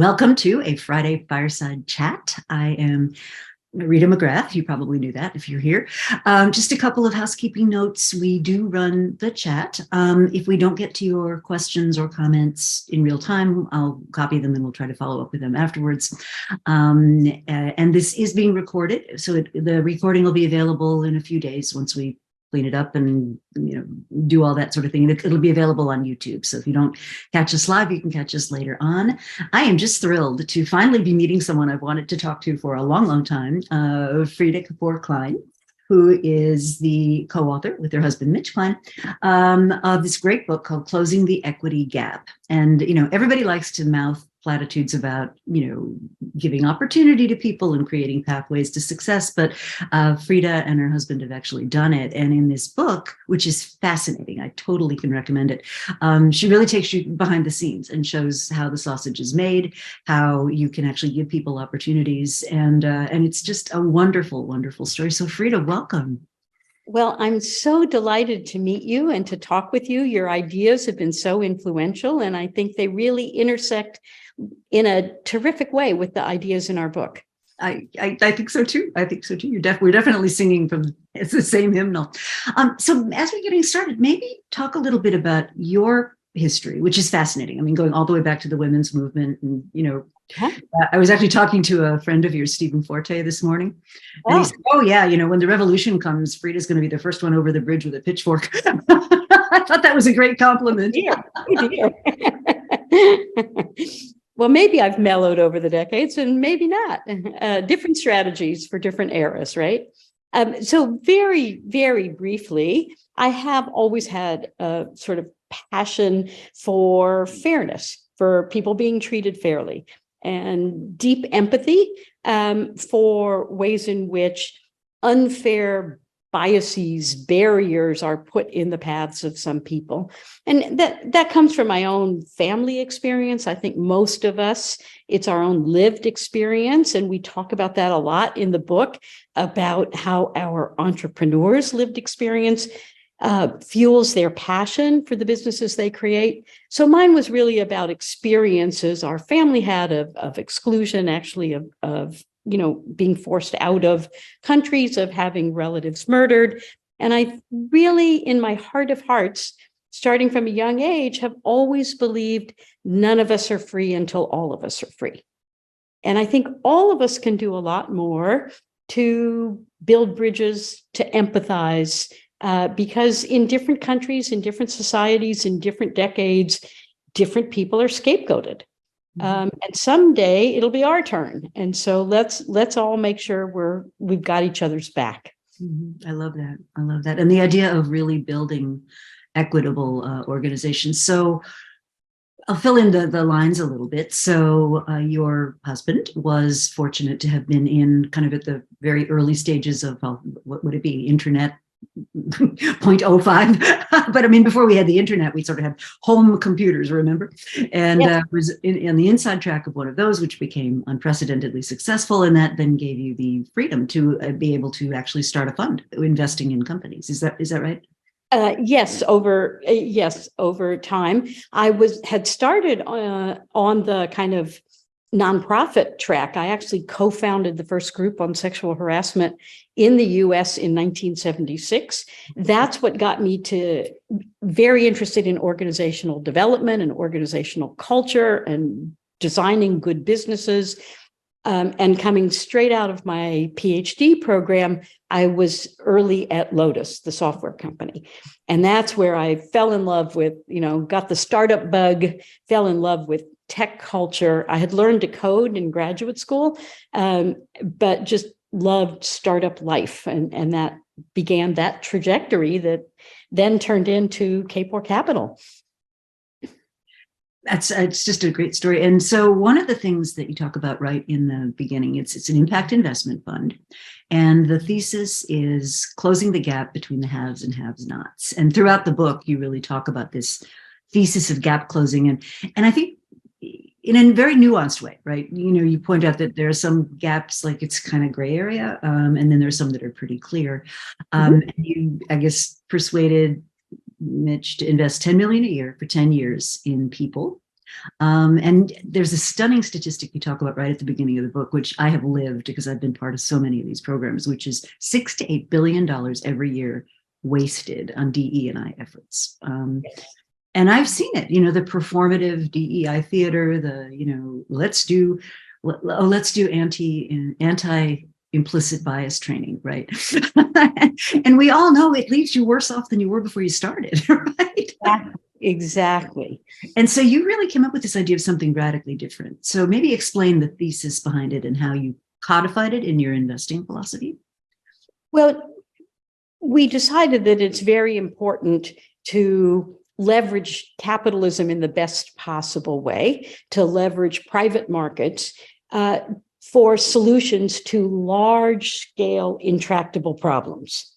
Welcome to a Friday Fireside Chat. I am Rita McGrath. You probably knew that if you're here. Just a couple of housekeeping notes. We do run the chat. If we don't get to your questions or comments in real time, I'll copy them and we'll try to follow up with them afterwards. And this is being recorded. So the recording will be available in a few days once we clean it up and do all that sort of thing. It'll be available on YouTube. So if you don't catch us live, you can catch us later on. I am just thrilled to finally be meeting someone I've wanted to talk to for a long, long time, Freada Kapor Klein, who is the co-author with her husband, Mitch Klein, of this great book called Closing the Equity Gap. And, everybody likes to mouth platitudes about, giving opportunity to people and creating pathways to success. But Freada and her husband have actually done it. And in this book, which is fascinating, I totally can recommend it. She really takes you behind the scenes and shows how the sausage is made, how you can actually give people opportunities. And it's just a wonderful, wonderful story. So Freada, welcome. Well, I'm so delighted to meet you and to talk with you. Your ideas have been so influential, and I think they really intersect in a terrific way with the ideas in our book. I think so too. I think so too. We're definitely singing from it's the same hymnal. So as we're getting started, maybe talk a little bit about your history, which is fascinating. I mean, going all the way back to the women's movement, and I was actually talking to a friend of yours, Stephen Forte, this morning, and he said, "Oh yeah, when the revolution comes, Frieda's going to be the first one over the bridge with a pitchfork." I thought that was a great compliment. Well, maybe I've mellowed over the decades, and maybe not. Different strategies for different eras, right? So very, very briefly, I have always had a sort of passion for fairness, for people being treated fairly, and deep empathy for ways in which unfair biases, barriers are put in the paths of some people. And that comes from my own family experience. I think most of us, it's our own lived experience. And we talk about that a lot in the book, about how our entrepreneurs' lived experience fuels their passion for the businesses they create. So mine was really about experiences our family had of exclusion, actually, of being forced out of countries, of having relatives murdered. And I really, in my heart of hearts, starting from a young age, have always believed none of us are free until all of us are free. And I think all of us can do a lot more to build bridges, to empathize, because in different countries, in different societies, in different decades, different people are scapegoated. And someday it'll be our turn. And so let's all make sure we've got each other's back. I love that. I love that. And the idea of really building equitable organizations. So I'll fill in the lines a little bit. So your husband was fortunate to have been in kind of at the very early stages of, what would it be, internet 0.05. But I mean, before we had the internet, we sort of had home computers, remember? And was in the inside track of one of those, which became unprecedentedly successful. And that then gave you the freedom to be able to actually start a fund investing in companies. Is that right? Yes, over time. I had started on the kind of nonprofit track. I actually co-founded the first group on sexual harassment in the US in 1976. That's what got me very interested in organizational development and organizational culture and designing good businesses. And coming straight out of my PhD program, I was early at Lotus, the software company. And that's where I fell in love with, got the startup bug, fell in love with tech culture. I had learned to code in graduate school, but just loved startup life. And that began that trajectory that then turned into Kapor Capital. It's just a great story. And so one of the things that you talk about right in the beginning, it's an impact investment fund. And the thesis is closing the gap between the haves and have-nots. And throughout the book, you really talk about this thesis of gap closing. And I think in a very nuanced way, right? You point out that there are some gaps, like it's kind of gray area. And then there's some that are pretty clear. And you, I guess, persuaded Mitch to invest $10 million a year for 10 years in people And there's a stunning statistic you talk about right at the beginning of the book, which I have lived because I've been part of so many of these programs, which is $6 to $8 billion every year wasted on DE&I efforts. And I've seen it, the performative DEI theater, let's do anti implicit bias training, right? And we all know it leaves you worse off than you were before you started, right? Exactly. And so you really came up with this idea of something radically different. So maybe explain the thesis behind it and how you codified it in your investing philosophy. Well, we decided that it's very important to leverage capitalism in the best possible way, to leverage private markets for solutions to large-scale, intractable problems.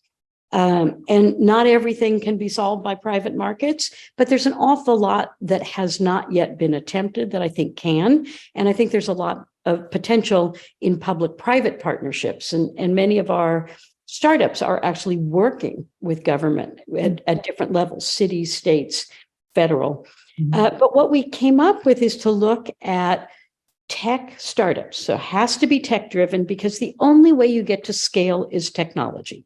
And not everything can be solved by private markets, but there's an awful lot that has not yet been attempted that I think can. And I think there's a lot of potential in public-private partnerships. And many of our startups are actually working with government at different levels, cities, states, federal. But what we came up with is to look at tech startups. So it has to be tech-driven because the only way you get to scale is technology.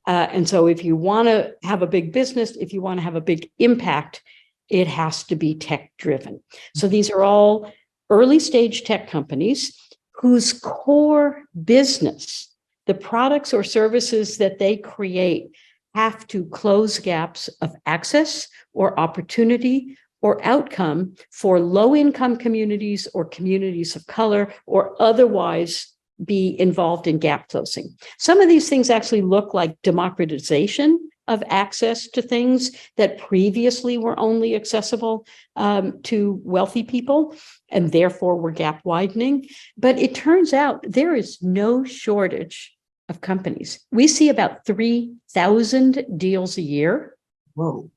And so if you want to have a big business, if you want to have a big impact, it has to be tech-driven. So these are all early-stage tech companies whose core business, the products or services that they create, have to close gaps of access or opportunity or outcome for low-income communities or communities of color or otherwise be involved in gap closing. Some of these things actually look like democratization of access to things that previously were only accessible to wealthy people and therefore were gap widening. But it turns out there is no shortage of companies. We see about 3,000 deals a year. Whoa.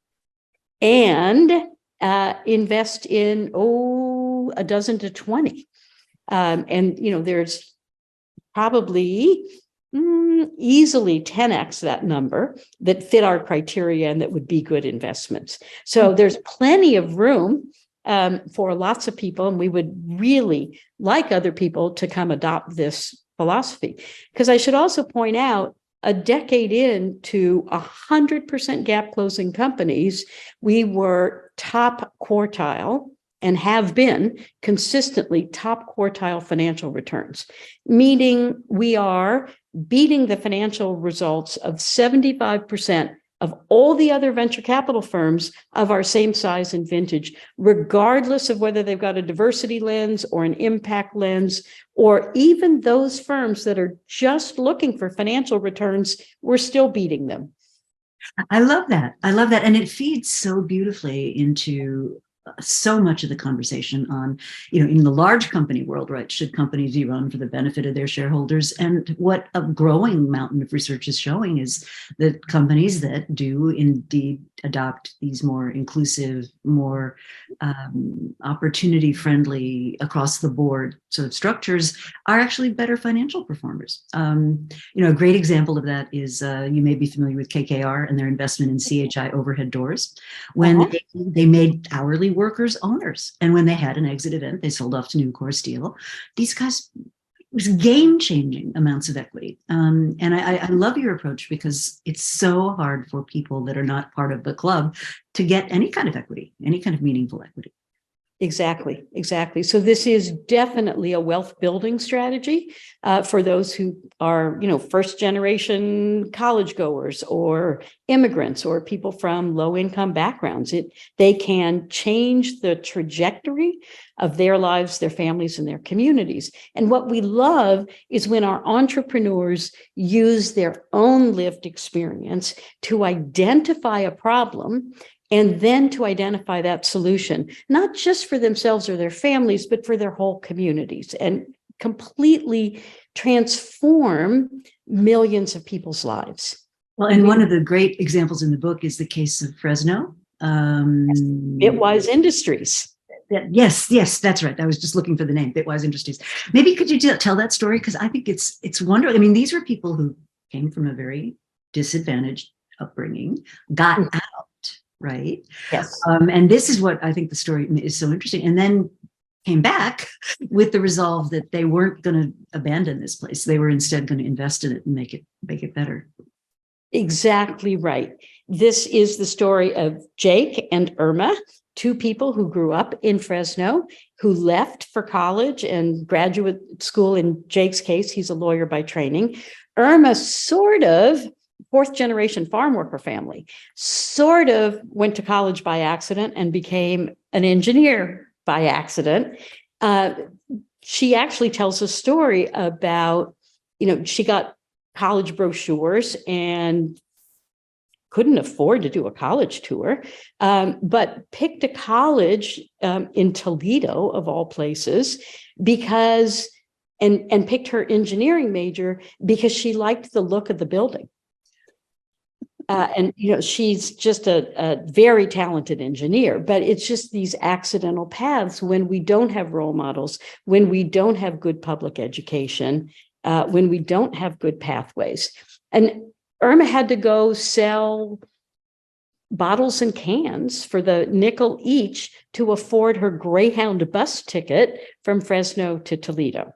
And invest in, a dozen to 20. And, there's probably easily 10x that number that fit our criteria and that would be good investments. So there's plenty of room for lots of people, and we would really like other people to come adopt this philosophy. Because I should also point out, a decade into 100% gap closing companies, we were top quartile and have been consistently top quartile financial returns, meaning we are beating the financial results of 75% of all the other venture capital firms of our same size and vintage, regardless of whether they've got a diversity lens or an impact lens, or even those firms that are just looking for financial returns, we're still beating them. I love that. And it feeds so beautifully into so much of the conversation on, in the large company world, right? Should companies be run for the benefit of their shareholders? And what a growing mountain of research is showing is that companies that do indeed adopt these more inclusive, more opportunity-friendly, across the board sort of structures are actually better financial performers. A great example of that is you may be familiar with KKR and their investment in CHI overhead doors. When they made hourly workers owners, and when they had an exit event, they sold off to Nucor Steel. These guys, it was game-changing amounts of equity. And I love your approach because it's so hard for people that are not part of the club to get any kind of equity, any kind of meaningful equity. Exactly. So this is definitely a wealth building strategy for those who are, first generation college goers or immigrants or people from low income backgrounds. They can change the trajectory of their lives, their families, and their communities. And what we love is when our entrepreneurs use their own lived experience to identify a problem and then to identify that solution, not just for themselves or their families, but for their whole communities, and completely transform millions of people's lives. Well, and one of the great examples in the book is the case of Fresno. Bitwise Industries. Yes, that's right. I was just looking for the name, Bitwise Industries. Maybe could you tell that story? Because I think it's wonderful. I mean, these were people who came from a very disadvantaged upbringing, got out, right? Yes. And this is what I think the story is so interesting. And then came back with the resolve that they weren't going to abandon this place. They were instead going to invest in it and make it better. Exactly right. This is the story of Jake and Irma, two people who grew up in Fresno, who left for college and graduate school. In Jake's case, he's a lawyer by training. Irma, sort of fourth generation farm worker family, sort of went to college by accident and became an engineer by accident. She actually tells a story about, she got college brochures and couldn't afford to do a college tour, but picked a college in Toledo, of all places, because, and picked her engineering major because she liked the look of the building. And, she's just a very talented engineer, but it's just these accidental paths when we don't have role models, when we don't have good public education, when we don't have good pathways. And Irma had to go sell bottles and cans for the nickel each to afford her Greyhound bus ticket from Fresno to Toledo.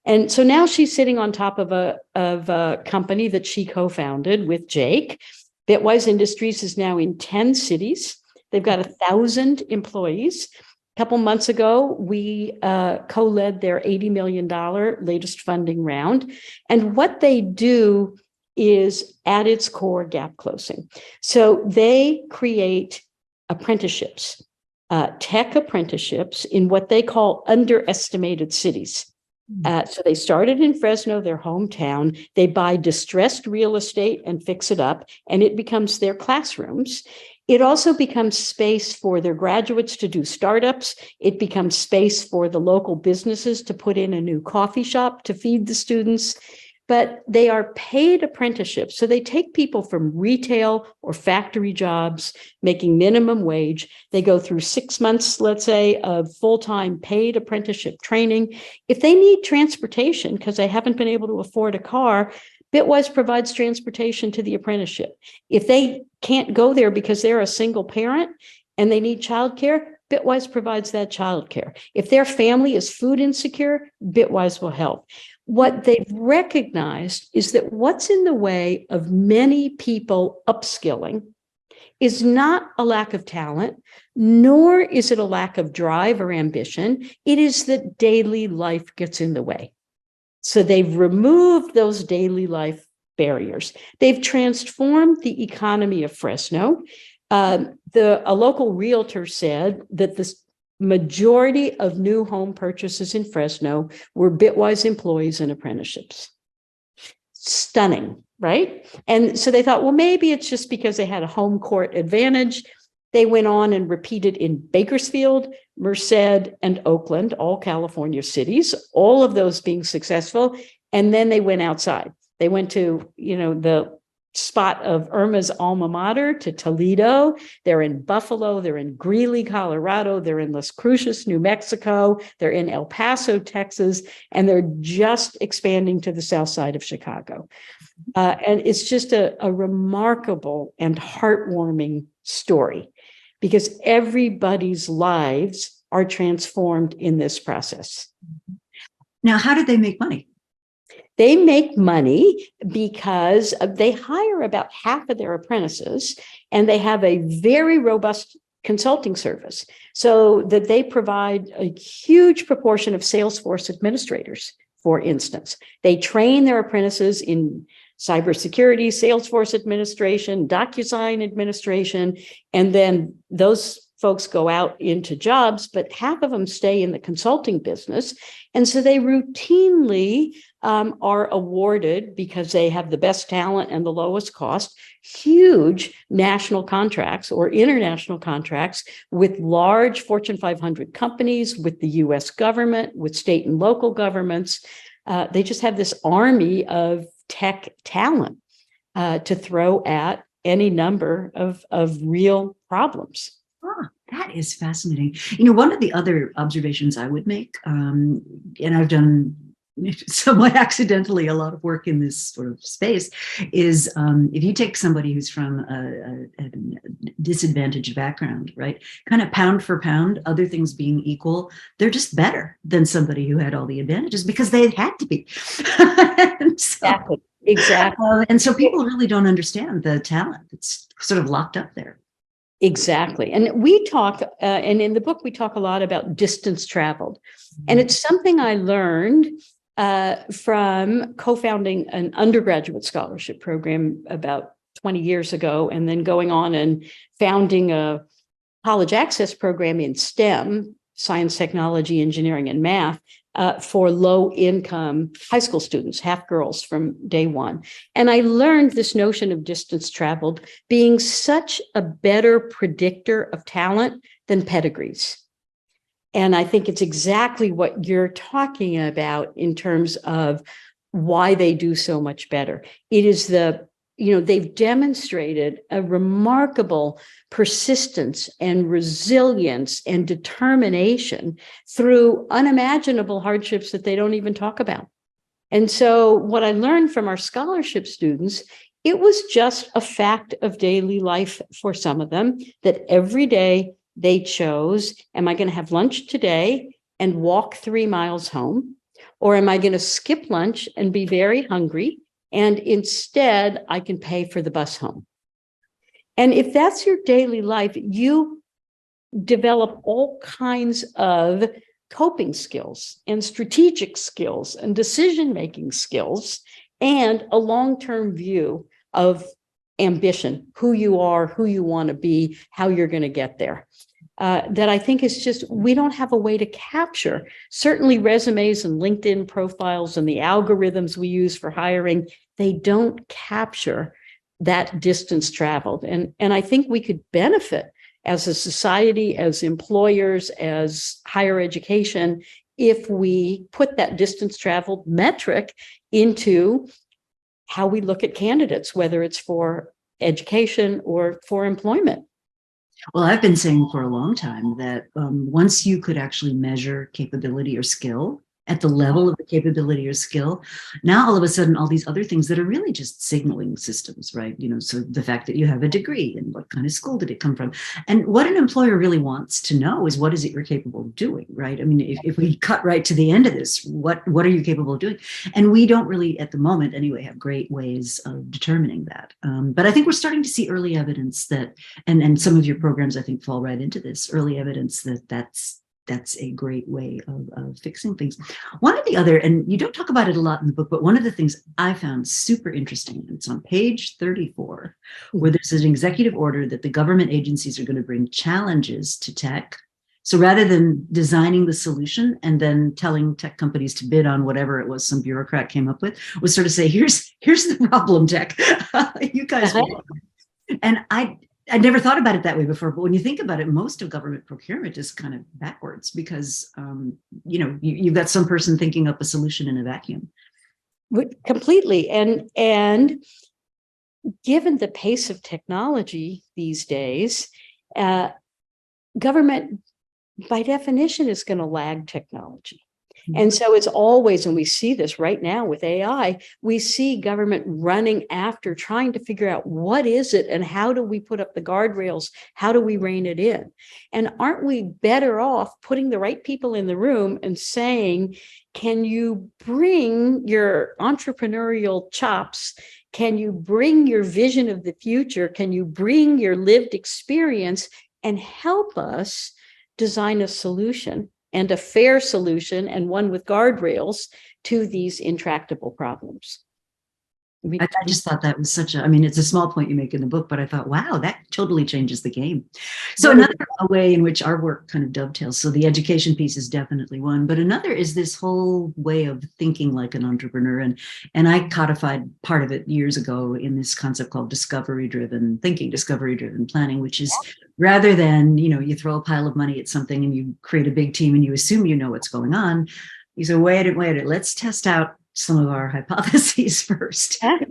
And so now she's sitting on top of a company that she co-founded with Jake. Bitwise Industries is now in 10 cities. They've got 1,000 employees. A couple months ago, we co-led their $80 million latest funding round. And what they do is, at its core, gap closing. So they create apprenticeships, tech apprenticeships in what they call underestimated cities. So they started in Fresno, their hometown. They buy distressed real estate and fix it up, and it becomes their classrooms. It also becomes space for their graduates to do startups. It becomes space for the local businesses to put in a new coffee shop to feed the students. But they are paid apprenticeships. So they take people from retail or factory jobs making minimum wage. They go through 6 months, let's say, of full-time paid apprenticeship training. If they need transportation because they haven't been able to afford a car, Bitwise provides transportation to the apprenticeship. If they can't go there because they're a single parent and they need childcare, Bitwise provides that childcare. If their family is food insecure, Bitwise will help. What they've recognized is that what's in the way of many people upskilling is not a lack of talent, nor is it a lack of drive or ambition. It is that daily life gets in the way. So they've removed those daily life barriers. They've transformed the economy of Fresno. A local realtor said that the majority of new home purchases in Fresno were Bitwise employees and apprenticeships. Stunning, right? And so they thought, well, maybe it's just because they had a home court advantage. They went on and repeated in Bakersfield, Merced, and Oakland, all California cities, all of those being successful. And then they went outside. They went to, the spot of Irma's alma mater, to Toledo. They're in Buffalo. They're in Greeley, Colorado. They're in Las Cruces, New Mexico. They're in El Paso, Texas. And they're just expanding to the south side of Chicago. And it's just a remarkable and heartwarming story, because everybody's lives are transformed in this process. Now, how did they make money? They make money because they hire about half of their apprentices, and they have a very robust consulting service, so that they provide a huge proportion of Salesforce administrators, for instance. They train their apprentices in cybersecurity, Salesforce administration, DocuSign administration, and then those folks go out into jobs, but half of them stay in the consulting business. And so they routinely are awarded, because they have the best talent and the lowest cost, huge national contracts or international contracts with large Fortune 500 companies, with the US government, with state and local governments. They just have this army of tech talent to throw at any number of real problems. That is fascinating. One of the other observations I would make, and I've done somewhat accidentally a lot of work in this sort of space is if you take somebody who's from a disadvantaged background, right, kind of pound for pound, other things being equal, they're just better than somebody who had all the advantages because they had to be. Exactly. And so people really don't understand the talent that's sort of locked up there. Exactly. And we talk, and in the book, we talk a lot about distance traveled. And it's something I learned from co-founding an undergraduate scholarship program about 20 years ago, and then going on and founding a college access program in STEM, science, technology, engineering, and math, for low-income high school students, half girls from day one. And I learned this notion of distance traveled being such a better predictor of talent than pedigrees. And I think it's exactly what you're talking about in terms of why they do so much better. It is they've demonstrated a remarkable persistence and resilience and determination through unimaginable hardships that they don't even talk about. And so what I learned from our scholarship students, it was just a fact of daily life for some of them that every day they chose, am I going to have lunch today and walk 3 miles home? Or am I going to skip lunch and be very hungry? And instead, I can pay for the bus home. And if that's your daily life, you develop all kinds of coping skills and strategic skills and decision-making skills and a long-term view of ambition, who you are, who you want to be, how you're going to get there. That I think is just, we don't have a way to capture. Certainly resumes and LinkedIn profiles and the algorithms we use for hiring, they don't capture that distance traveled. And I think we could benefit as a society, as employers, as higher education, if we put that distance traveled metric into how we look at candidates, whether it's for education or for employment. Well, I've been saying for a long time that once you could actually measure capability or skill at the level of the capability or skill, now all of a sudden, all these other things that are really just signaling systems, right? So the fact that you have a degree and what kind of school did it come from? And what an employer really wants to know is, what is it you're capable of doing, right? I mean, if we cut right to the end of this, what are you capable of doing? And we don't really, at the moment anyway, have great ways of determining that. But I think we're starting to see early evidence that, and some of your programs, I think, fall right into this, early evidence that that's a great way of fixing things. One of the other, and you don't talk about it a lot in the book, but one of the things I found super interesting, and it's on page 34, where there's an executive order that the government agencies are going to bring challenges to tech. So rather than designing the solution and then telling tech companies to bid on whatever it was some bureaucrat came up with, was sort of say, here's the problem, tech. You guys. And I never thought about it that way before, but when you think about it, most of government procurement is kind of backwards because, you've got some person thinking up a solution in a vacuum. Completely. And given the pace of technology these days, government, by definition, is going to lag technology. And so it's always, and we see this right now with AI, we see government running after, trying to figure out what is it and how do we put up the guardrails? How do we rein it in? And aren't we better off putting the right people in the room and saying, can you bring your entrepreneurial chops? Can you bring your vision of the future? Can you bring your lived experience and help us design a solution, and a fair solution, and one with guardrails to these intractable problems? I just thought that was it's a small point you make in the book, but I thought, wow, that totally changes the game. So another way in which our work kind of dovetails, so the education piece is definitely one, but another is this whole way of thinking like an entrepreneur. And I codified part of it years ago in this concept called discovery-driven thinking, discovery-driven planning, which is rather than, you throw a pile of money at something and you create a big team and you assume you know what's going on, you say, wait, let's test out some of our hypotheses first. And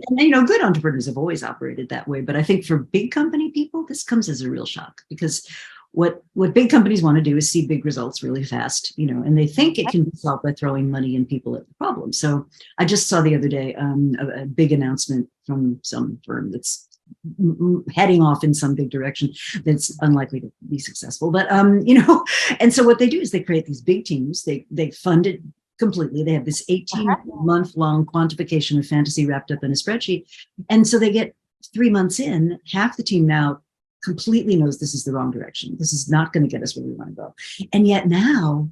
good entrepreneurs have always operated that way. But I think for big company people, this comes as a real shock because what big companies want to do is see big results really fast, and they think it can be solved by throwing money and people at the problem. So I just saw the other day a big announcement from some firm that's heading off in some big direction that's unlikely to be successful. But and so what they do is they create these big teams. They fund it completely. They have this 18-month long quantification of fantasy wrapped up in a spreadsheet. And so they get 3 months in, half the team now completely knows this is the wrong direction. This is not going to get us where we want to go. And yet now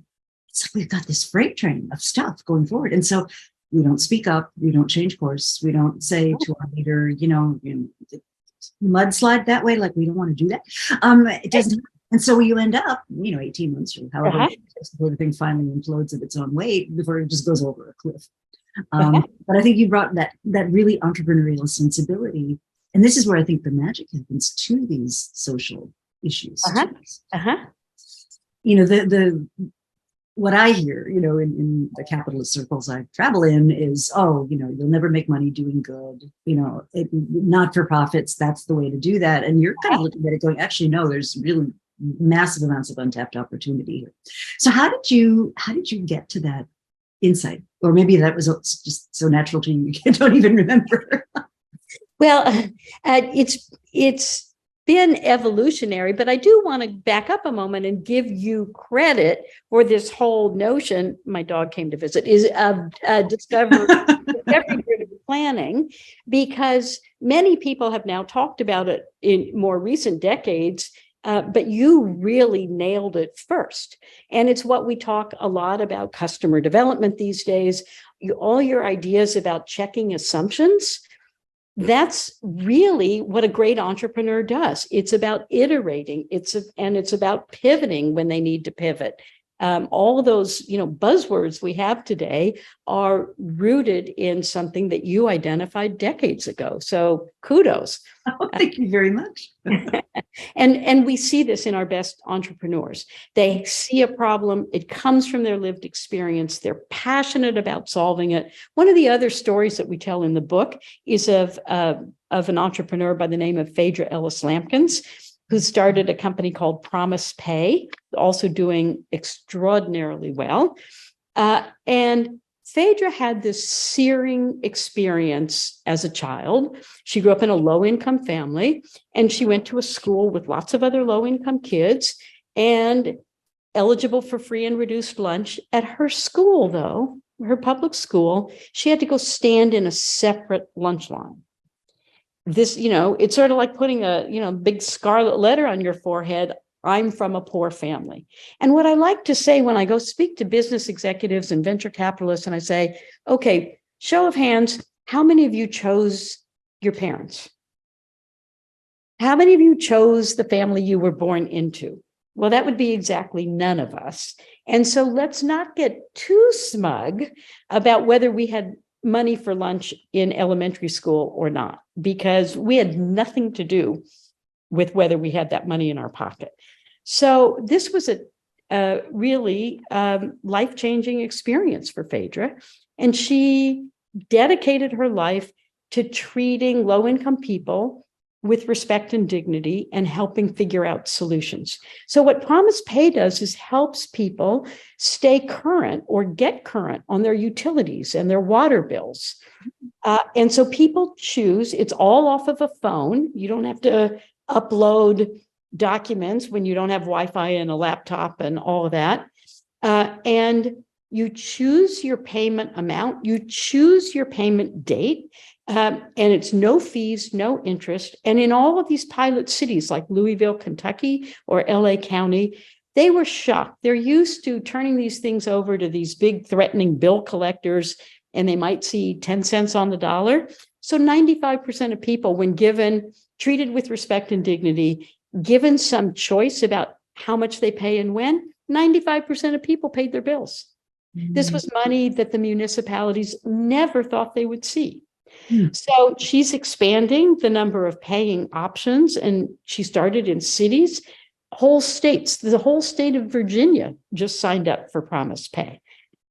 it's like we've got this freight train of stuff going forward. And so we don't speak up, we don't change course, we don't say to our leader, mudslide that way, like we don't want to do that. It doesn't. And so you end up, 18 months or however it takes before the thing finally implodes of its own weight, before it just goes over a cliff. But I think you brought that really entrepreneurial sensibility. And this is where I think the magic happens to these social issues. What I hear, in the capitalist circles I travel in is, you'll never make money doing good, not for profits. That's the way to do that. And you're kind of looking at it going, actually, no, there's really massive amounts of untapped opportunity here. So how did you get to that insight? Or maybe that was just so natural to you, you don't even remember. Well, it's been evolutionary, but I do want to back up a moment and give you credit for this whole notion. My dog came to visit, is discovery planning, because many people have now talked about it in more recent decades. But you really nailed it first. And it's what we talk a lot about customer development these days. All your ideas about checking assumptions, that's really what a great entrepreneur does. It's about iterating. It's about pivoting when they need to pivot. All of those, buzzwords we have today are rooted in something that you identified decades ago. So kudos. Oh, thank you very much. And we see this in our best entrepreneurs. They see a problem. It comes from their lived experience. They're passionate about solving it. One of the other stories that we tell in the book is of an entrepreneur by the name of Phaedra Ellis Lampkins, who started a company called Promise Pay, also doing extraordinarily well. And Phaedra had this searing experience as a child. She grew up in a low-income family, and she went to a school with lots of other low-income kids and eligible for free and reduced lunch. At her school, though, her public school, she had to go stand in a separate lunch line. This, it's sort of like putting a, big scarlet letter on your forehead. I'm from a poor family. And what I like to say when I go speak to business executives and venture capitalists, and I say, okay, show of hands, how many of you chose your parents? How many of you chose the family you were born into? Well, that would be exactly none of us. And so let's not get too smug about whether we had money for lunch in elementary school or not, because we had nothing to do with whether we had that money in our pocket. So this was a really life-changing experience for Phaedra. And she dedicated her life to treating low-income people with respect and dignity and helping figure out solutions. So what Promise Pay does is helps people stay current or get current on their utilities and their water bills. And so people choose, it's all off of a phone. You don't have to upload documents when you don't have Wi-Fi and a laptop and all of that. And you choose your payment amount, you choose your payment date, and it's no fees, no interest. And in all of these pilot cities like Louisville, Kentucky, or LA County, they were shocked. They're used to turning these things over to these big threatening bill collectors, and they might see 10 cents on the dollar. So 95% of people, when treated with respect and dignity, given some choice about how much they pay and when, 95% of people paid their bills. Mm-hmm. This was money that the municipalities never thought they would see. Mm-hmm. So she's expanding the number of paying options, and she started in cities, whole states. The whole state of Virginia just signed up for Promise Pay.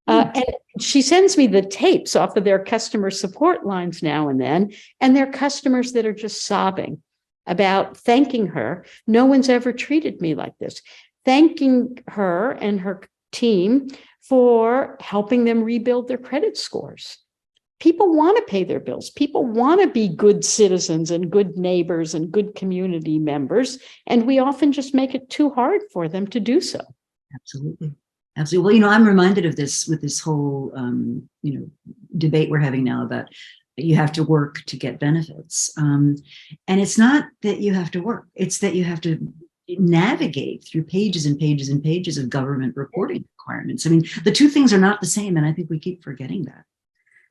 And she sends me the tapes off of their customer support lines now and then, and they're customers that are just sobbing about thanking her. No one's ever treated me like this. Thanking her and her team for helping them rebuild their credit scores. People want to pay their bills. People want to be good citizens and good neighbors and good community members. And we often just make it too hard for them to do so. Absolutely. Absolutely. Well, I'm reminded of this with this whole, debate we're having now about you have to work to get benefits. And it's not that you have to work, it's that you have to navigate through pages and pages and pages of government reporting requirements. I mean, the two things are not the same. And I think we keep forgetting that.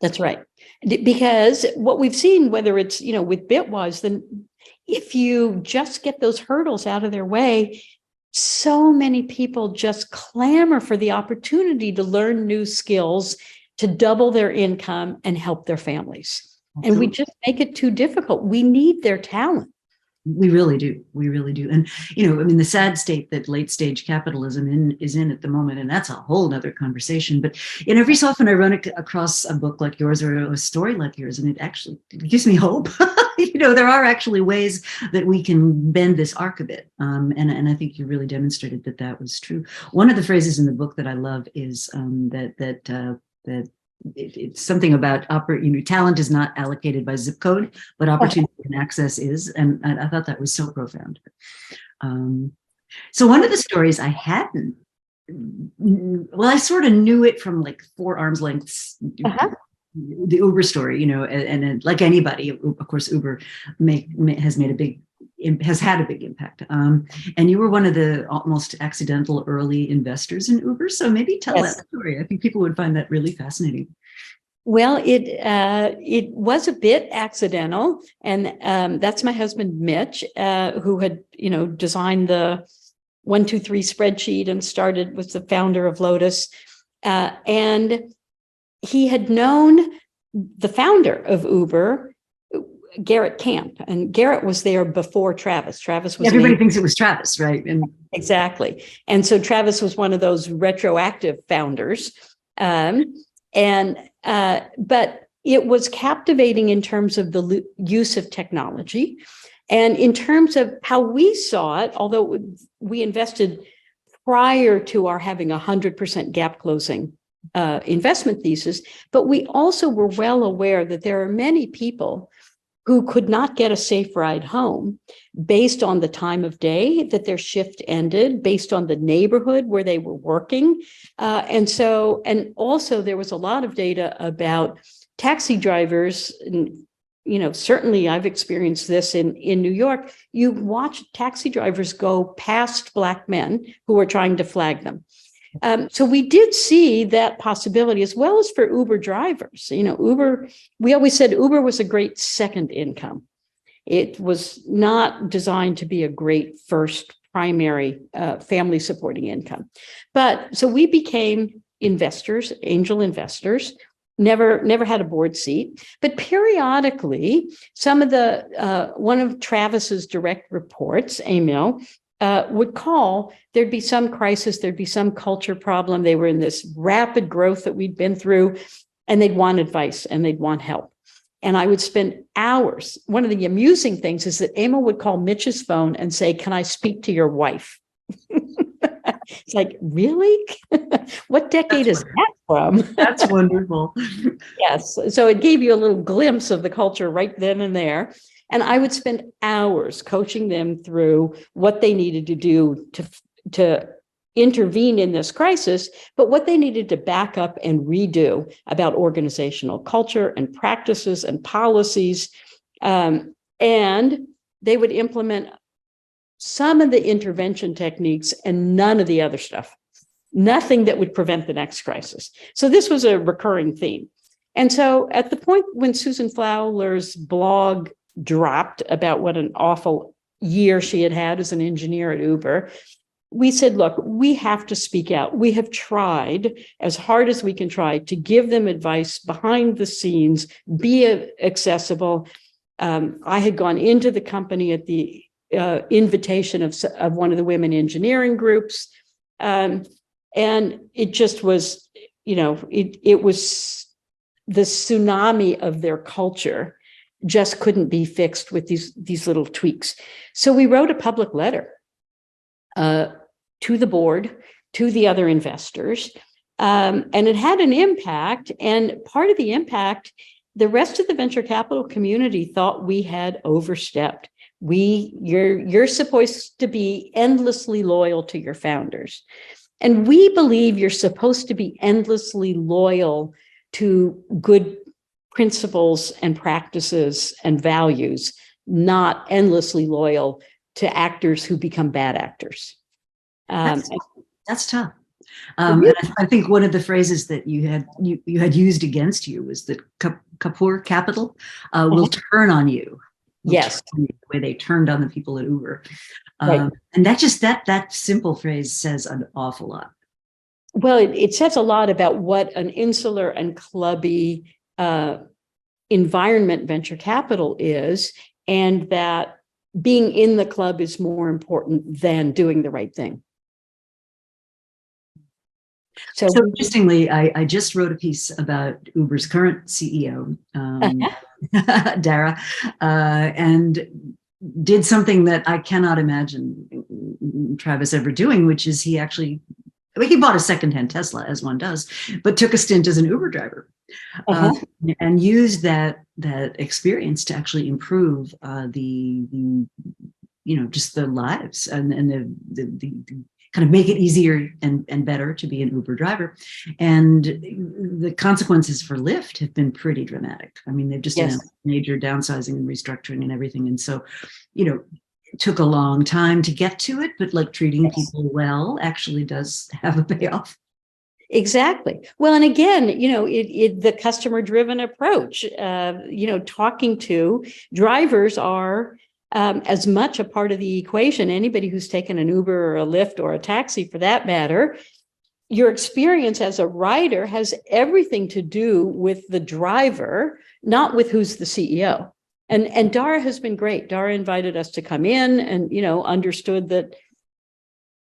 That's right. Because what we've seen, whether it's, with Bitwise, then if you just get those hurdles out of their way, so many people just clamor for the opportunity to learn new skills, to double their income and help their families. Absolutely. And we just make it too difficult. We need their talent. We really do. We really do. And, the sad state that late stage capitalism is in at the moment, and that's a whole nother conversation. But every so often I run across a book like yours or a story like yours, and it gives me hope. There are actually ways that we can bend this arc a bit. And I think you really demonstrated that was true. One of the phrases in the book that I love is that it's something about talent is not allocated by zip code, but opportunity and access is. And I thought that was so profound. So one of the stories I hadn't, I sort of knew it from like 4 arms lengths, the Uber story, and like anybody, of course, Uber has had a big impact. And you were one of the almost accidental early investors in Uber. So maybe tell that story. I think people would find that really fascinating. Well, it was a bit accidental. And that's my husband, Mitch, who had, designed the 1, 2, 3 spreadsheet and was the founder of Lotus. And he had known the founder of Uber, Garrett Camp, and Garrett was there before Travis. Travis was everybody thinks it was Travis, right? And exactly. And so Travis was one of those retroactive founders. But it was captivating in terms of the use of technology and in terms of how we saw it, although we invested prior to our having 100% gap closing investment thesis, but we also were well aware that there are many people who could not get a safe ride home based on the time of day that their shift ended, based on the neighborhood where they were working. And also there was a lot of data about taxi drivers. And, certainly I've experienced this in New York. You watch taxi drivers go past Black men who are trying to flag them. So we did see that possibility, as well as for Uber drivers. Uber, we always said Uber was a great second income. It was not designed to be a great first primary family supporting income. But so we became investors, angel investors, never had a board seat, but periodically some of one of Travis's direct reports, Emil, would call, there'd be some crisis, there'd be some culture problem. They were in this rapid growth that we'd been through, and they'd want advice and they'd want help. And I would spend hours. One of the amusing things is that Emil would call Mitch's phone and say, "Can I speak to your wife?" It's like, really? What decade is that from? That's wonderful. Yes. So it gave you a little glimpse of the culture right then and there. And I would spend hours coaching them through what they needed to do to intervene in this crisis, but what they needed to back up and redo about organizational culture and practices and policies. And they would implement some of the intervention techniques and none of the other stuff, nothing that would prevent the next crisis. So this was a recurring theme. And so at the point when Susan Fowler's blog dropped about what an awful year she had as an engineer at Uber, we said, look, we have to speak out. We have tried as hard as we can try to give them advice behind the scenes, be accessible. I had gone into the company at the invitation of one of the women engineering groups. And it just was, it was the tsunami of their culture. just couldn't be fixed with these little tweaks. So we wrote a public letter to the board, to the other investors, and it had an impact. And part of the impact, the rest of the venture capital community thought we had overstepped. You're supposed to be endlessly loyal to your founders. And we believe you're supposed to be endlessly loyal to good principles and practices and values, not endlessly loyal to actors who become bad actors. That's tough. And I think one of the phrases that you had used against you was that Kapor Capital will turn on you. Yes, the way they turned on the people at Uber, right. and that simple phrase says an awful lot. Well, it says a lot about what an insular and clubby environment venture capital is, and that being in the club is more important than doing the right thing. So interestingly, I just wrote a piece about Uber's current CEO, Dara, and did something that I cannot imagine Travis ever doing, which is he bought a secondhand Tesla, as one does, but took a stint as an Uber driver, and used that experience to actually improve just the lives and the kind of make it easier and better to be an Uber driver. And the consequences for Lyft have been pretty dramatic. I mean, they've just announced major downsizing and restructuring and everything. And so, it took a long time to get to it, but like treating people well actually does have a payoff. Exactly. Well, and again, the customer-driven approach, talking to drivers are as much a part of the equation. Anybody who's taken an Uber or a Lyft or a taxi, for that matter, your experience as a rider has everything to do with the driver, not with who's the CEO. And Dara has been great. Dara invited us to come in and, understood that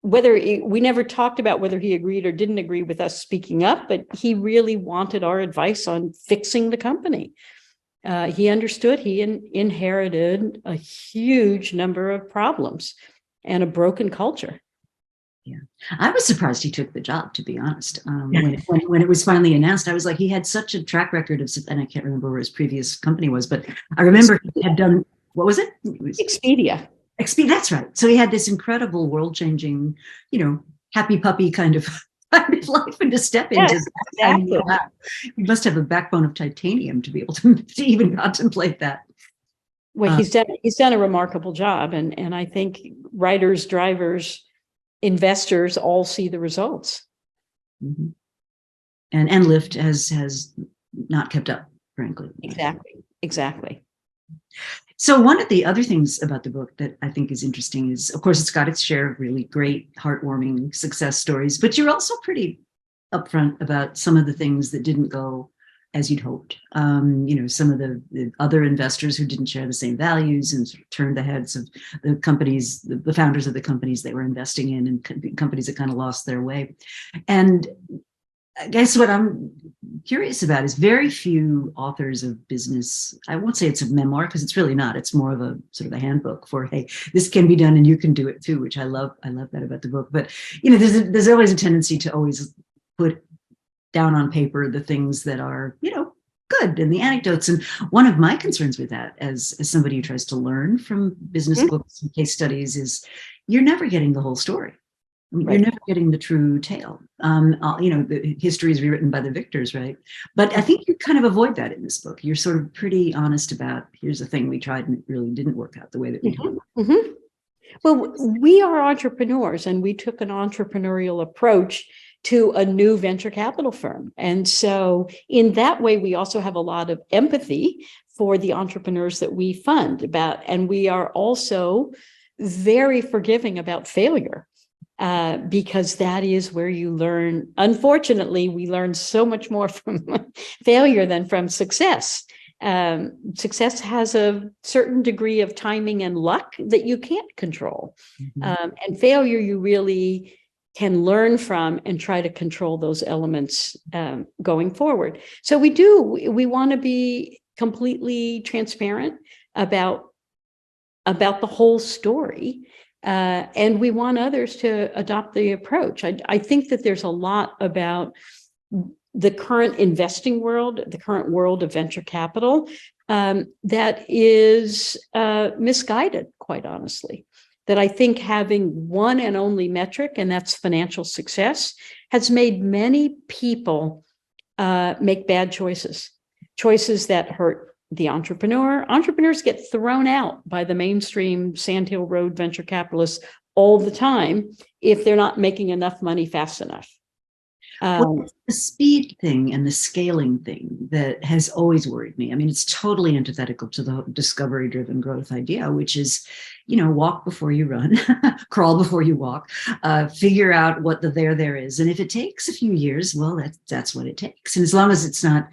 we never talked about whether he agreed or didn't agree with us speaking up, but he really wanted our advice on fixing the company. He understood he inherited a huge number of problems and a broken culture. Yeah, I was surprised he took the job, to be honest. When it was finally announced, I was like, he had such a track record of, and I can't remember where his previous company was, but I remember he had done, what was it? Expedia. That's right. So he had this incredible world-changing, happy puppy kind of life and to step into. Exactly. Wow. You must have a backbone of titanium to be able to even contemplate that. Well, he's done a remarkable job, and I think writers, drivers, investors all see the results. Mm-hmm. And Lyft has not kept up, frankly. Exactly. So one of the other things about the book that I think is interesting is, of course, it's got its share of really great, heartwarming success stories, but you're also pretty upfront about some of the things that didn't go as you'd hoped. Some of the other investors who didn't share the same values and sort of turned the heads of the companies, the founders of the companies they were investing in, and companies that kind of lost their way. And I guess what I'm curious about is very few authors of business. I won't say it's a memoir, because it's really not. It's more of a sort of a handbook for, hey, this can be done and you can do it too, which I love. I love that about the book. But there's always a tendency to always put down on paper the things that are good and the anecdotes. And one of my concerns with that, as somebody who tries to learn from business books and case studies, is you're never getting the whole story. You're never getting the true tale. The history is rewritten by the victors, right? But I think you kind of avoid that in this book. You're sort of pretty honest about, here's a thing we tried and it really didn't work out the way that we did. Well, we are entrepreneurs, and we took an entrepreneurial approach to a new venture capital firm. And so in that way, we also have a lot of empathy for the entrepreneurs that we fund and we are also very forgiving about failure. Because that is where you learn. Unfortunately, we learn so much more from failure than from success. Success has a certain degree of timing and luck that you can't control. And failure, you really can learn from and try to control those elements going forward. So we want to be completely transparent about the whole story. And we want others to adopt the approach. I think that there's a lot about the current investing world, the current world of venture capital, that is misguided, quite honestly. That I think having one and only metric, and that's financial success, has made many people make bad choices that hurt the entrepreneur. Entrepreneurs get thrown out by the mainstream Sandhill Road venture capitalists all the time if they're not making enough money fast enough. Well, it's the speed thing and the scaling thing that has always worried me. I mean, it's totally antithetical to the discovery-driven growth idea, which is, walk before you run, crawl before you walk, figure out what the there is. And if it takes a few years, well, that's what it takes. And as long as it's not,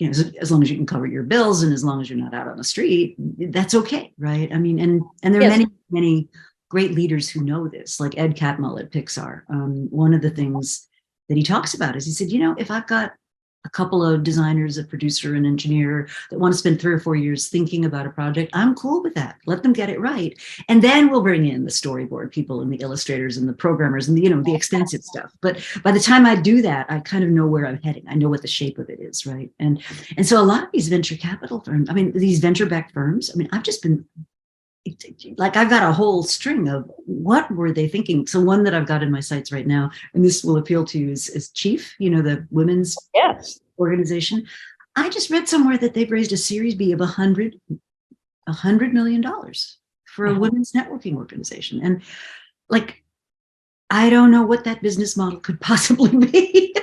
as long as you can cover your bills and as long as you're not out on the street, that's okay, right? I mean, and there are many great leaders who know this, like Ed Catmull at Pixar. One of the things that he talks about is he said, if I've got a couple of designers, a producer, an engineer that want to spend 3 or 4 years thinking about a project, I'm cool with that. Let them get it right. And then we'll bring in the storyboard people and the illustrators and the programmers and the expensive stuff. But by the time I do that, I kind of know where I'm heading. I know what the shape of it is, right? And so a lot of these venture capital firms, these venture-backed firms, I've just been I've got a whole string of what were they thinking. So one that I've got in my sights right now, and this will appeal to you, is Chief, the women's organization. I just read somewhere that they've raised a Series B of $100 million for a women's networking organization. And I don't know what that business model could possibly be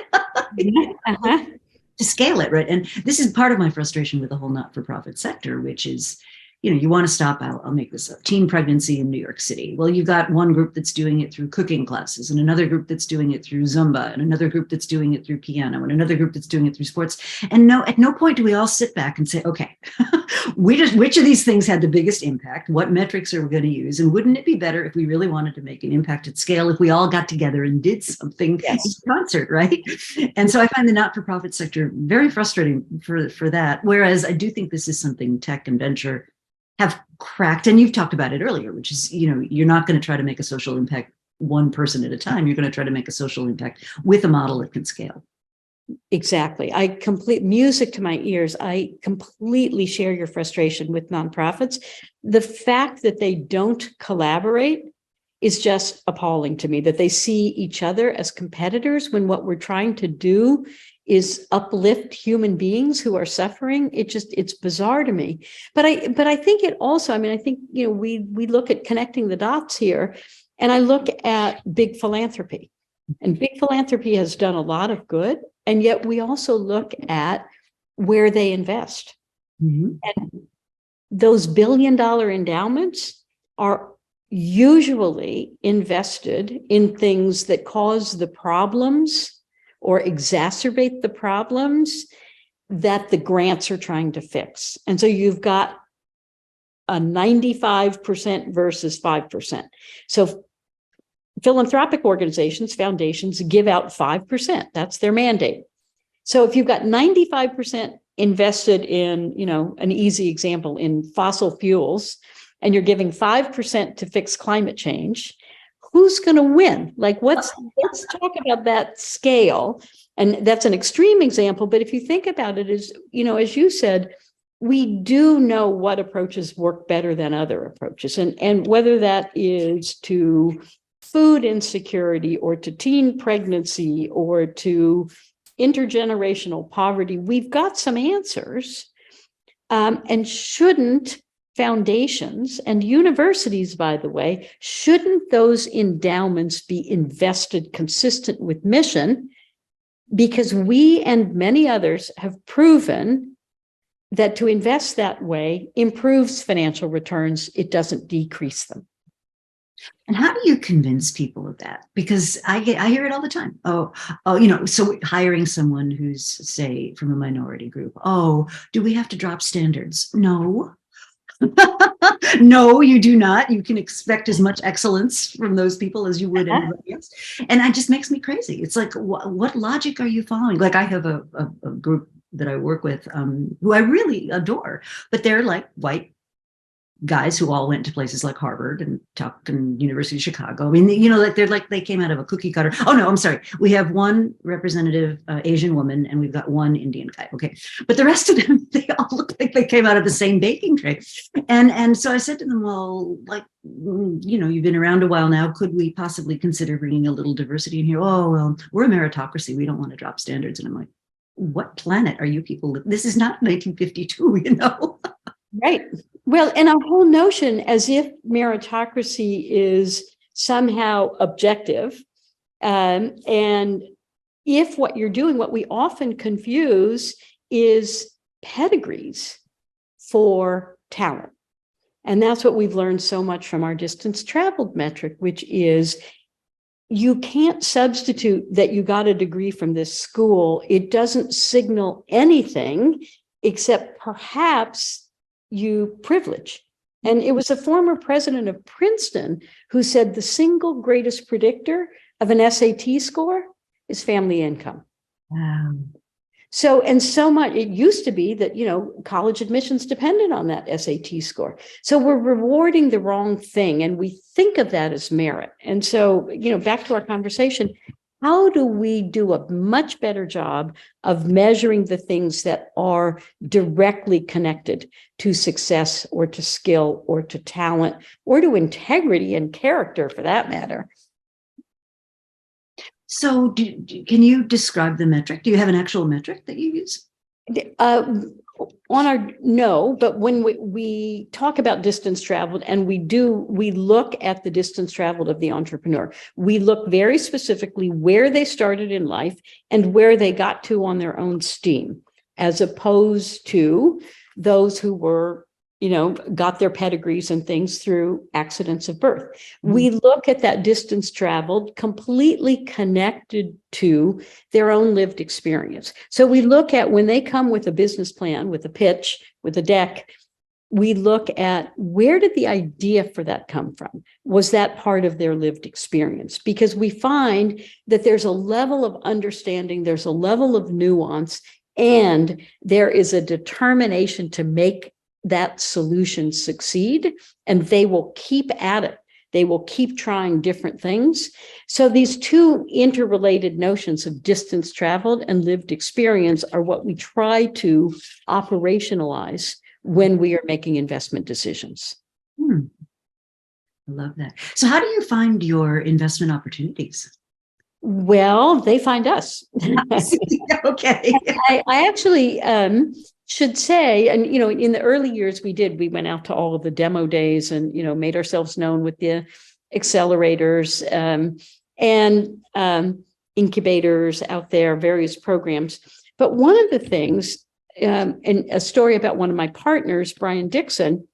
to scale it, right? And this is part of my frustration with the whole not-for-profit sector, which is, you want to stop, I'll make this up, teen pregnancy in New York City. Well, you've got one group that's doing it through cooking classes and another group that's doing it through Zumba and another group that's doing it through piano and another group that's doing it through sports. And at no point do we all sit back and say, okay, which of these things had the biggest impact? What metrics are we going to use? And wouldn't it be better if we really wanted to make an impact at scale if we all got together and did something in concert, right? And so I find the not-for-profit sector very frustrating for that. Whereas I do think this is something tech and venture have cracked, and you've talked about it earlier, which is, you're not going to try to make a social impact one person at a time. You're going to try to make a social impact with a model that can scale. Exactly. Music to my ears. I completely share your frustration with nonprofits. The fact that they don't collaborate is just appalling to me, that they see each other as competitors when what we're trying to do is uplift human beings who are suffering. It's bizarre to me. But I think it also, I think, we look at connecting the dots here, and I look at big philanthropy. And big philanthropy has done a lot of good. And yet we also look at where they invest. Mm-hmm. And those billion-dollar endowments are usually invested in things that cause the problems or exacerbate the problems that the grants are trying to fix. And so you've got a 95% versus 5%. So philanthropic organizations, foundations, give out 5%. That's their mandate. So if you've got 95% invested in, an easy example, in fossil fuels, and you're giving 5% to fix climate change, who's going to win? Let's talk about that scale. And that's an extreme example. But if you think about it, as you said, we do know what approaches work better than other approaches. And whether that is to food insecurity or to teen pregnancy or to intergenerational poverty, we've got some answers. And shouldn't foundations and universities, by the way, shouldn't those endowments be invested consistent with mission? Because we and many others have proven that to invest that way improves financial returns. It doesn't decrease them. And how do you convince people of that? Because I hear it all the time. So hiring someone who's, say, from a minority group. Oh, do we have to drop standards? No. No, you do not. You can expect as much excellence from those people as you would anybody else. And it just makes me crazy. It's like, what logic are you following? I have a group that I work with, who I really adore, but they're like white guys who all went to places like Harvard and Tuck and University of Chicago. I mean, like they came out of a cookie cutter. Oh no, I'm sorry. We have one representative Asian woman and we've got one Indian guy. Okay, but the rest of them, they all look like they came out of the same baking tray. And so I said to them, well, like, you've been around a while now. Could we possibly consider bringing a little diversity in here? Oh, well, we're a meritocracy. We don't want to drop standards. And I'm like, what planet are you people? This is not 1952, Right. Well, and our whole notion as if meritocracy is somehow objective. And if what you're doing, what we often confuse is pedigrees for talent. And that's what we've learned so much from our distance traveled metric, which is you can't substitute that you got a degree from this school. It doesn't signal anything except perhaps you privilege. And it was a former president of Princeton who said the single greatest predictor of an SAT score is family income. Wow. So, and so much, it used to be that, college admissions depended on that SAT score. So we're rewarding the wrong thing and we think of that as merit. And so, back to our conversation, how do we do a much better job of measuring the things that are directly connected to success or to skill or to talent or to integrity and character for that matter? So can you describe the metric? Do you have an actual metric that you use? No, but when we talk about distance traveled and we look at the distance traveled of the entrepreneur, we look very specifically where they started in life and where they got to on their own steam, as opposed to those who were, got their pedigrees and things through accidents of birth. Mm-hmm. We look at that distance traveled completely connected to their own lived experience. So we look at when they come with a business plan, with a pitch, with a deck, we look at where did the idea for that come from? Was that part of their lived experience? Because we find that there's a level of understanding, there's a level of nuance, and there is a determination to make that solution succeed, and they will keep at it. They will keep trying different things. So these two interrelated notions of distance traveled and lived experience are what we try to operationalize when we are making investment decisions. I love that. So how do you find your investment opportunities? Well, they find us. Okay. I actually should say, and in the early years we went out to all of the demo days and made ourselves known with the accelerators and incubators out there, various programs. But one of the things, and a story about one of my partners, Brian Dixon,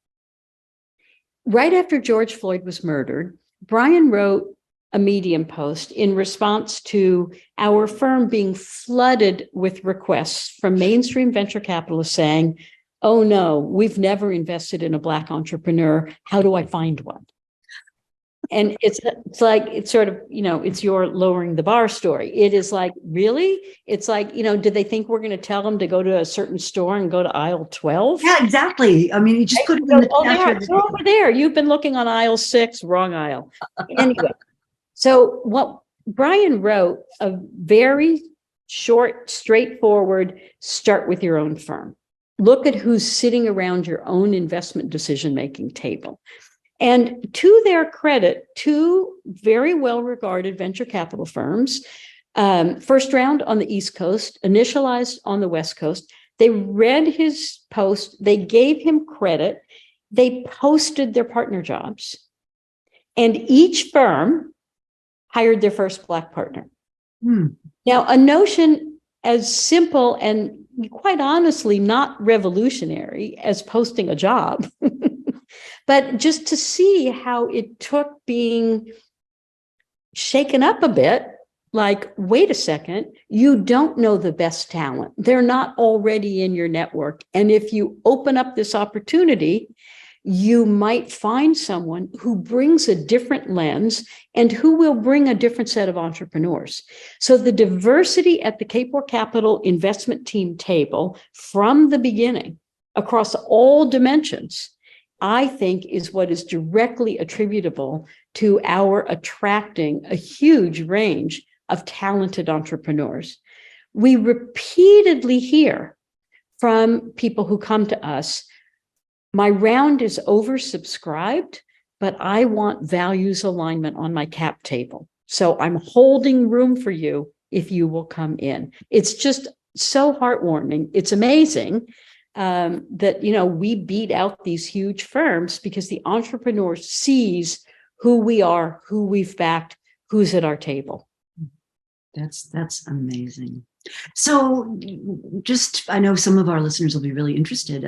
right after George Floyd was murdered, Brian wrote a Medium post in response to our firm being flooded with requests from mainstream venture capitalists saying, oh no, we've never invested in a Black entrepreneur. How do I find one? And it's sort of, it's your lowering the bar story. It is like, really? It's like, did they think we're going to tell them to go to a certain store and go to aisle 12? Yeah, exactly. I mean, you just put it in the it's over there. You've been looking on aisle 6, wrong aisle. Anyway. So what Brian wrote, a very short, straightforward, start with your own firm. Look at who's sitting around your own investment decision-making table. And to their credit, two very well-regarded venture capital firms, first round on the East Coast, initialized on the West Coast, they read his post, they gave him credit, they posted their partner jobs, and each firm hired their first Black partner. Now, a notion as simple and quite honestly not revolutionary as posting a job, but just to see how it took being shaken up a bit, like, wait a second, you don't know the best talent. They're not already in your network. And if you open up this opportunity, you might find someone who brings a different lens and who will bring a different set of entrepreneurs. So the diversity at the Kapor Capital investment team table from the beginning across all dimensions, I think, is what is directly attributable to our attracting a huge range of talented entrepreneurs. We repeatedly hear from people who come to us, my round is oversubscribed, but I want values alignment on my cap table. So I'm holding room for you if you will come in. It's just so heartwarming. It's amazing that, we beat out these huge firms because the entrepreneur sees who we are, who we've backed, who's at our table. That's amazing. So I know some of our listeners will be really interested.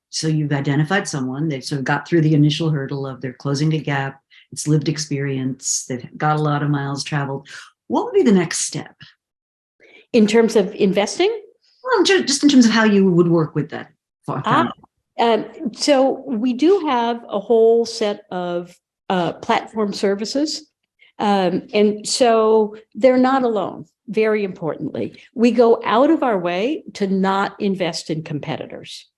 So you've identified someone, they've sort of got through the initial hurdle of they're closing a gap, it's lived experience, they've got a lot of miles traveled. What would be the next step? In terms of investing? Well, just in terms of how you would work with that. So we do have a whole set of platform services. And so they're not alone. Very importantly, we go out of our way to not invest in competitors.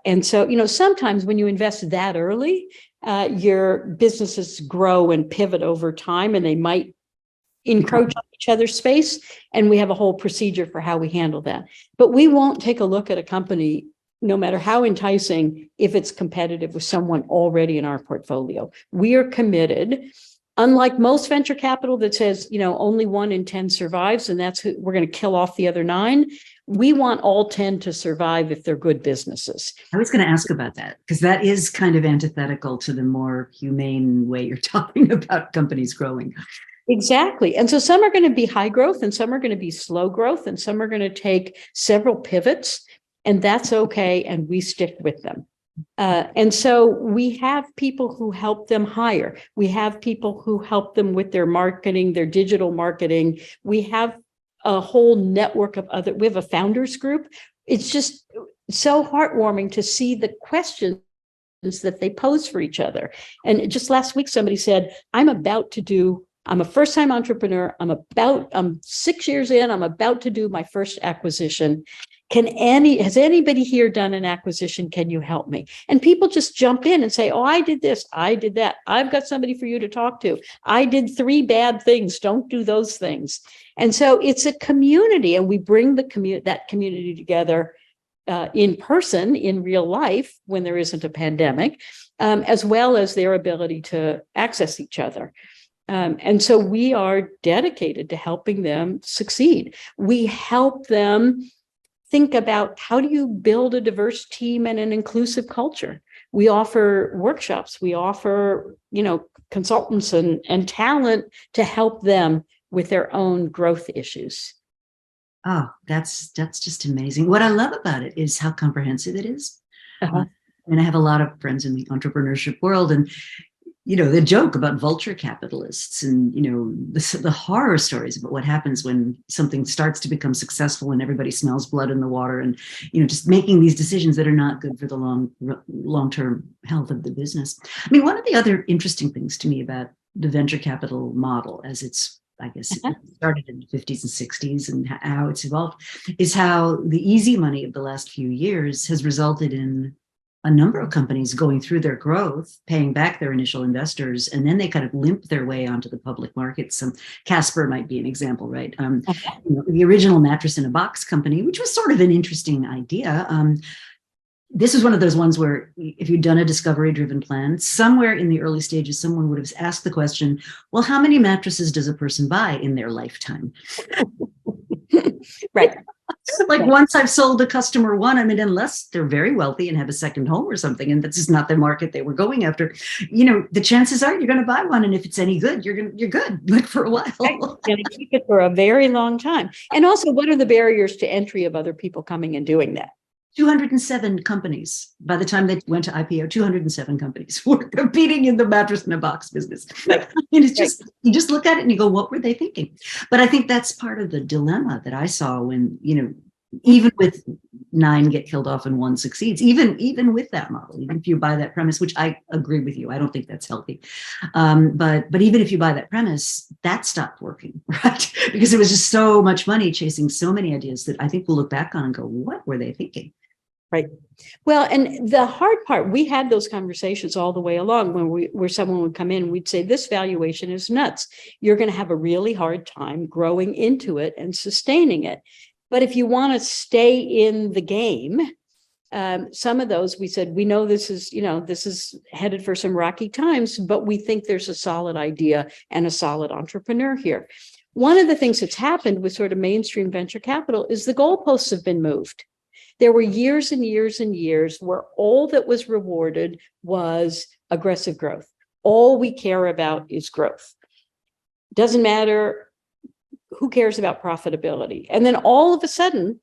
And so, sometimes when you invest that early, your businesses grow and pivot over time, and they might encroach on each other's space. And we have a whole procedure for how we handle that. But we won't take a look at a company, no matter how enticing, if it's competitive with someone already in our portfolio. We are committed. Unlike most venture capital that says, only 1 in 10 survives, and that's who we're going to kill off the other 9. We want all 10 to survive if they're good businesses. I was going to ask about that, because that is kind of antithetical to the more humane way you're talking about companies growing. Exactly. And so some are going to be high growth, and some are going to be slow growth, and some are going to take several pivots, and that's okay. And we stick with them. And so we have people who help them hire. We have people who help them with their marketing, their digital marketing. We have a whole network of we have a founders group. It's just so heartwarming to see the questions that they pose for each other. And just last week, somebody said, I'm a first-time entrepreneur. I'm 6 years in. I'm about to do my first acquisition. Has anybody here done an acquisition? Can you help me? And people just jump in and say, oh, I did this, I did that. I've got somebody for you to talk to. I did 3 bad things. Don't do those things. And so it's a community, and we bring that community together in person, in real life, when there isn't a pandemic, as well as their ability to access each other. And so we are dedicated to helping them succeed. We help them think about, how do you build a diverse team and an inclusive culture? We offer workshops, we offer, consultants and talent to help them with their own growth issues. Oh, that's just amazing. What I love about it is how comprehensive it is. And I have a lot of friends in the entrepreneurship world, and the joke about vulture capitalists and, the horror stories about what happens when something starts to become successful and everybody smells blood in the water, and, just making these decisions that are not good for the long-term health of the business. I mean, one of the other interesting things to me about the venture capital model, as it started in the 50s and 60s and how it's evolved, is how the easy money of the last few years has resulted in a number of companies going through their growth, paying back their initial investors, and then they kind of limp their way onto the public markets. Casper might be an example, right? The original mattress in a box company, which was sort of an interesting idea. This is one of those ones where if you'd done a discovery-driven plan, somewhere in the early stages, someone would have asked the question, well, how many mattresses does a person buy in their lifetime? Right. Like, once I've sold a customer one, unless they're very wealthy and have a second home or something, and that's just not the market they were going after, the chances are you're going to buy one, and if it's any good, you're good, like, for a while. Right. You're going to keep it for a very long time. And also, what are the barriers to entry of other people coming and doing that? 207 companies. By the time they went to IPO, 207 companies were competing in the mattress in a box business. Right. And it's just, you just look at it and you go, what were they thinking? But I think that's part of the dilemma that I saw when, even with 9 get killed off and 1 succeeds, even with that model, even if you buy that premise, which I agree with you, I don't think that's healthy. But even if you buy that premise, that stopped working, right? Because there was just so much money chasing so many ideas that I think we'll look back on and go, what were they thinking? Right. Well, and the hard part, we had those conversations all the way along where someone would come in, we'd say, this valuation is nuts. You're going to have a really hard time growing into it and sustaining it. But if you want to stay in the game, some of those we said, we know this is headed for some rocky times, but we think there's a solid idea and a solid entrepreneur here. One of the things that's happened with sort of mainstream venture capital is the goalposts have been moved. There were years and years and years where all that was rewarded was aggressive growth. All we care about is growth. Doesn't matter. Who cares about profitability? And then all of a sudden,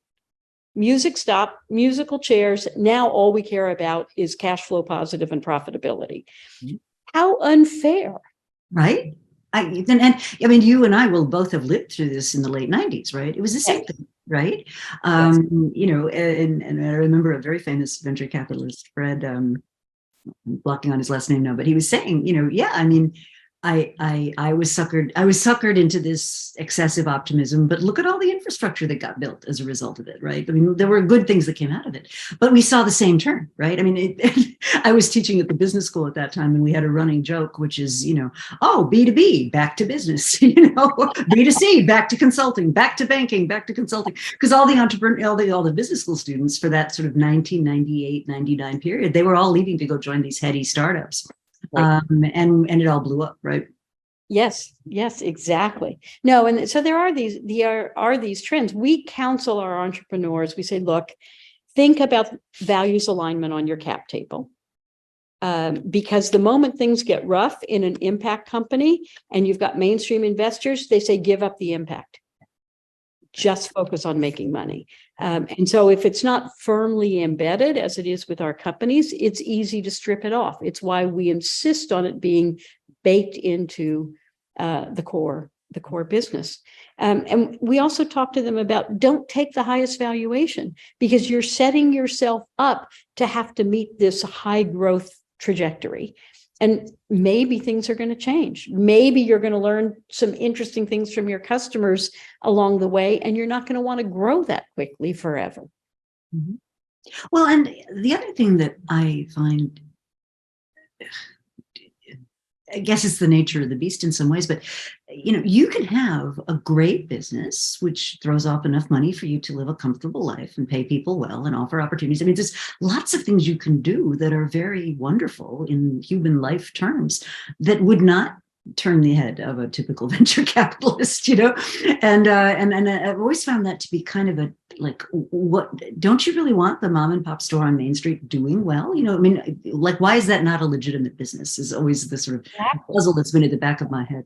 music stopped, musical chairs. Now all we care about is cash flow positive and profitability. How unfair. Right? I mean, you and I will both have lived through this in the late 90s, right? It was the same thing, right? Yes. And I remember a very famous venture capitalist, Fred, I'm blocking on his last name now, but he was saying, yeah, I mean, I was suckered into this excessive optimism, but look at all the infrastructure that got built as a result of it, right? I mean, there were good things that came out of it, but we saw the same turn, right? I mean, I was teaching at the business school at that time, and we had a running joke, which is, oh, B2B, back to business, B2C, back to consulting, back to banking, back to consulting, because all the business school students for that sort of 1998, 99 period, they were all leaving to go join these heady startups. Right. And it all blew up, right? Yes, exactly. No, and so there are these trends. We counsel our entrepreneurs. We say, look, think about values alignment on your cap table. Because the moment things get rough in an impact company and you've got mainstream investors, they say, give up the impact. Just focus on making money. And so if it's not firmly embedded, as it is with our companies, it's easy to strip it off. It's why we insist on it being baked into the core business. And we also talk to them about, don't take the highest valuation, because you're setting yourself up to have to meet this high growth trajectory. And maybe things are going to change. Maybe you're going to learn some interesting things from your customers along the way, and you're not going to want to grow that quickly forever. Mm-hmm. Well, and the other thing that I find, I guess it's the nature of the beast in some ways, but you can have a great business which throws off enough money for you to live a comfortable life and pay people well and offer opportunities. I mean, there's lots of things you can do that are very wonderful in human life terms that would not turn the head of a typical venture capitalist, and I've always found that to be kind of what don't you really want the mom and pop store on Main Street doing well? I mean, like, why is that not a legitimate business is always the sort of puzzle that's been at the back of my head.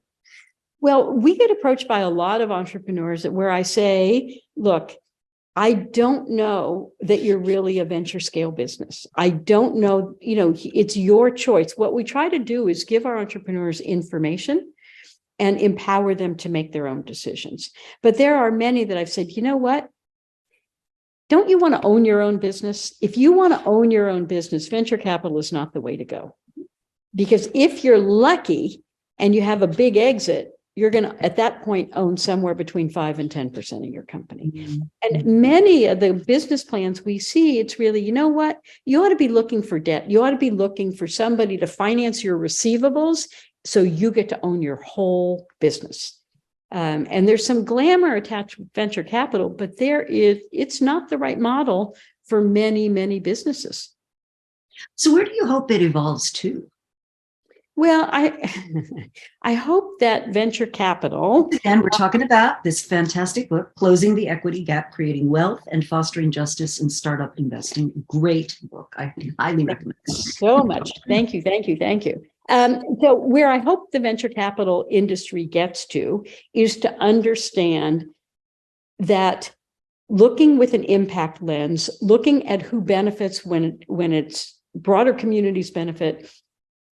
Well, we get approached by a lot of entrepreneurs where I say, look, I don't know that you're really a venture scale business. I don't know, it's your choice. What we try to do is give our entrepreneurs information and empower them to make their own decisions. But there are many that I've said, you know what? Don't you want to own your own business? If you want to own your own business, venture capital is not the way to go. Because if you're lucky and you have a big exit, you're going to, at that point, own somewhere between 5 and 10% of your company. Mm-hmm. And many of the business plans we see, it's really, you know what? You ought to be looking for debt. You ought to be looking for somebody to finance your receivables so you get to own your whole business. And there's some glamour attached with venture capital, but it's not the right model for many, many businesses. So where do you hope it evolves to? Well, I hope that venture capital. And we're talking about this fantastic book, Closing the Equity Gap, Creating Wealth and Fostering Justice in Startup Investing. Great book. I highly recommend it. So much. Thank you. So where I hope the venture capital industry gets to is to understand that looking with an impact lens, looking at who benefits when it's broader communities benefit,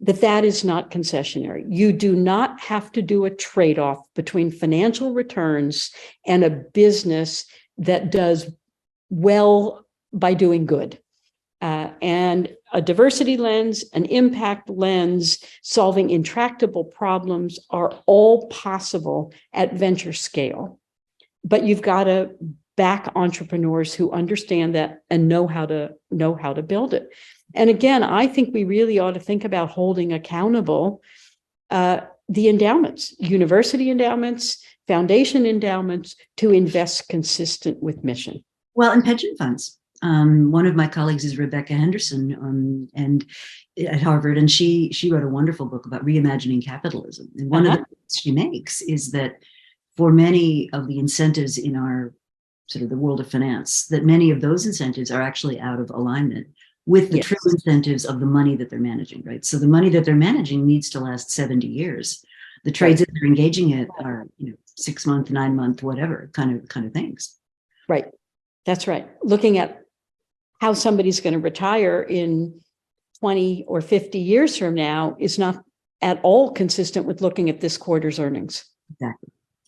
that is not concessionary. You do not have to do a trade-off between financial returns and a business that does well by doing good. And a diversity lens, an impact lens, solving intractable problems are all possible at venture scale. But you've got to back entrepreneurs who understand that and know how to build it. And again, I think we really ought to think about holding accountable the endowments, university endowments, foundation endowments, to invest consistent with mission. Well, and pension funds. One of my colleagues is Rebecca Henderson, and at Harvard, and she wrote a wonderful book about reimagining capitalism. And one of the points she makes is that for many of the incentives in our sort of the world of finance, that many of those incentives are actually out of alignment with the true incentives of the money that they're managing, right? So the money that they're managing needs to last 70 years. The trades that they're engaging in are, 6 month, 9 month, whatever kind of things. Right. That's right. Looking at how somebody's going to retire in 20 or 50 years from now is not at all consistent with looking at this quarter's earnings.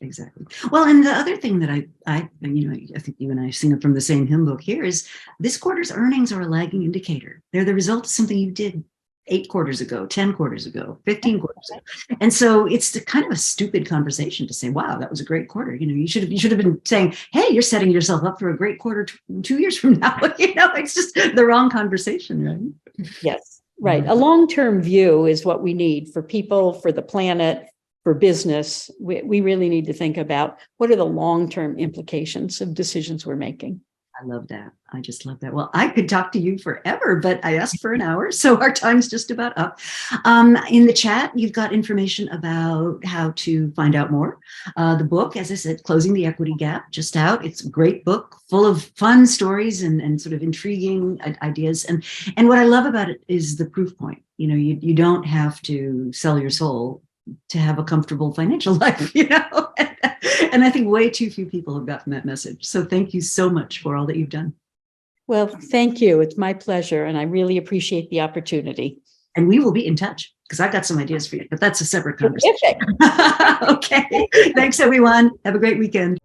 Exactly. Well, and the other thing that I think you and I sing from the same hymn book here is this quarter's earnings are a lagging indicator. They're the result of something you did 8 quarters ago, 10 quarters ago, 15 quarters ago. And so it's kind of a stupid conversation to say, wow, that was a great quarter. You should have been saying, hey, you're setting yourself up for a great quarter 2 years from now. It's just the wrong conversation, right? Yes, right. A long-term view is what we need for people, for the planet, for business. We really need to think about what are the long-term implications of decisions we're making. I love that. I just love that. Well, I could talk to you forever, but I asked for an hour, so our time's just about up. In the chat, you've got information about how to find out more. The book, as I said, Closing the Equity Gap, just out. It's a great book full of fun stories and sort of intriguing ideas. And what I love about it is the proof point. You don't have to sell your soul to have a comfortable financial life, And I think way too few people have gotten that message. So thank you so much for all that you've done. Well, thank you. It's my pleasure. And I really appreciate the opportunity. And we will be in touch because I've got some ideas for you, but that's a separate conversation. Okay. Thanks, everyone. Have a great weekend.